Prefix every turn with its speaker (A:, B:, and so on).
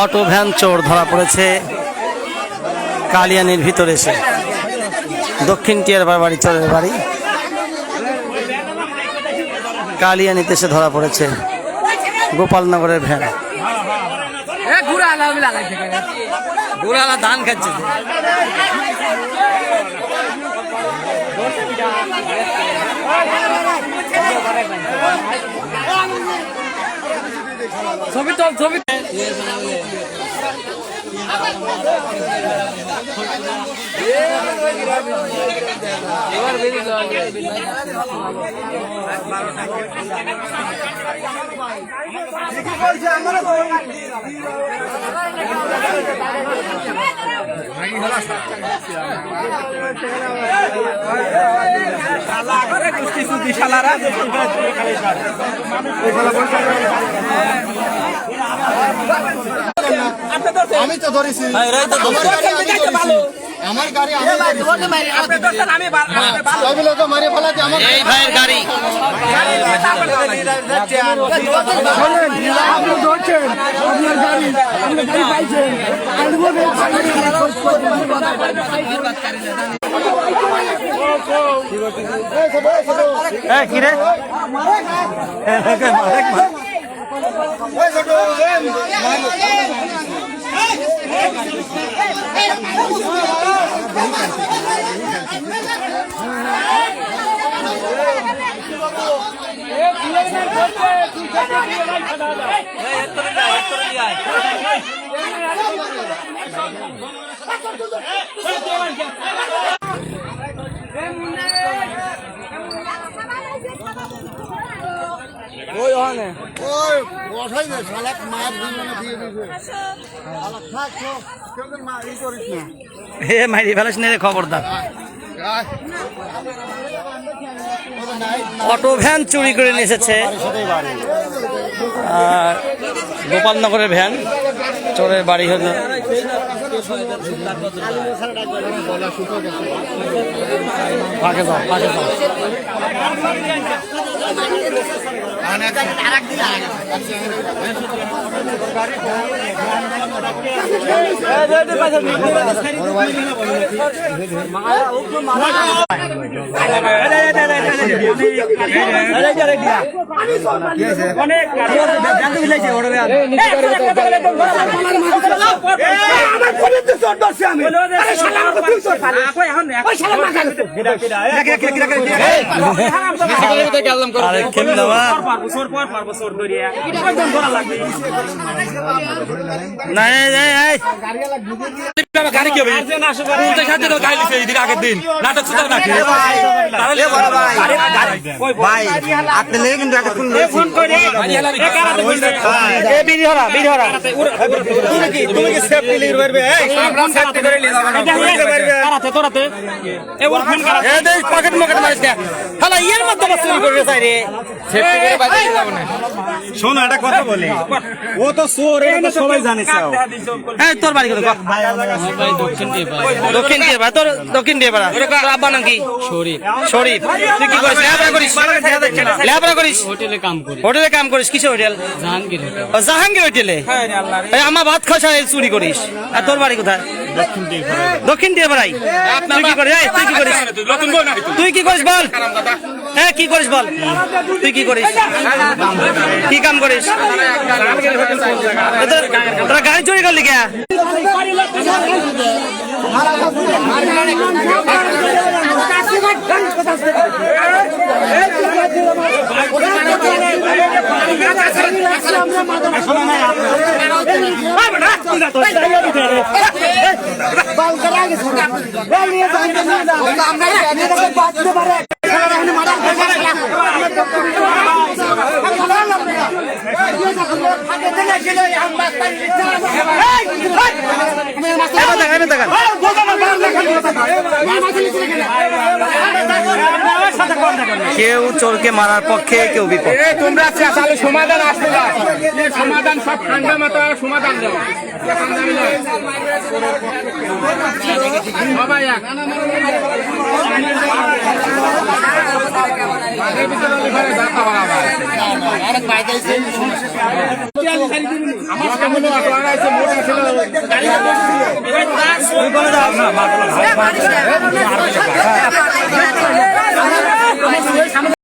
A: Auto van চোর ধরা পড়েছে কালিয়ানির ভিতরে এসে। দক্ষিণ টিয়ারপাড় বাড়ি, চোরের বাড়ি কালিয়ানিতে এসে ধরা পড়েছে গোপালনগরের ভ্যান। ধান খাচ্ছে ছবি তো ছবি
B: আমি তো ধরেছি আমার গাড়ি মারিয়ে ফেলাতে আমার
A: এই ভাইয়ের গাড়ি। কি রে মাইরি ফেলাস নে খবরদার। অটো ভ্যান চুরি করে নিয়ে এসেছে গোপালনগরের ভ্যান, চোরের বাড়ি হলো ফাঁকে যাও, ফাঁকে যাও। আগের দিন নাটক
C: শোনো একটা কথা বলি, ও তো চোর, সবাই জানে।
A: তোর বাড়ি দক্ষিণ টিয়ারপাড়া, তোর দক্ষিণ টিয়ারপাড়া। আব্বা নাম কি? শরীফ। শরীফ, তুই কি করিস? লেখাপড়া করিস? হোটেলে কাম করিস? কিসে হোটেল? জাহাঙ্গীর হোটেলে। আমার ভাত খাওয়া চুরি করিস। আর তোর বাড়ি কোথায়? দক্ষিণ টিয়ারপাড়ায়। তুই কি করিস? তুই কি করিস বল? হ্যাঁ কি করিস বল? তুই কি করিস? কি কাম করিস? তোরা গাড়ি চুরি করলি কে? কেউ চোরকে মারার পক্ষে, কেউ বিপক্ষে।
D: তোমরা সমাধান আসতে না, সমাধান সব ঠান্ডা মাথায় সমাধান দাও সবাই। কথা বলা যায়
B: আরেক বাইক আইছে
D: আমার কেমন অটো আনাইছে মোটা ছিল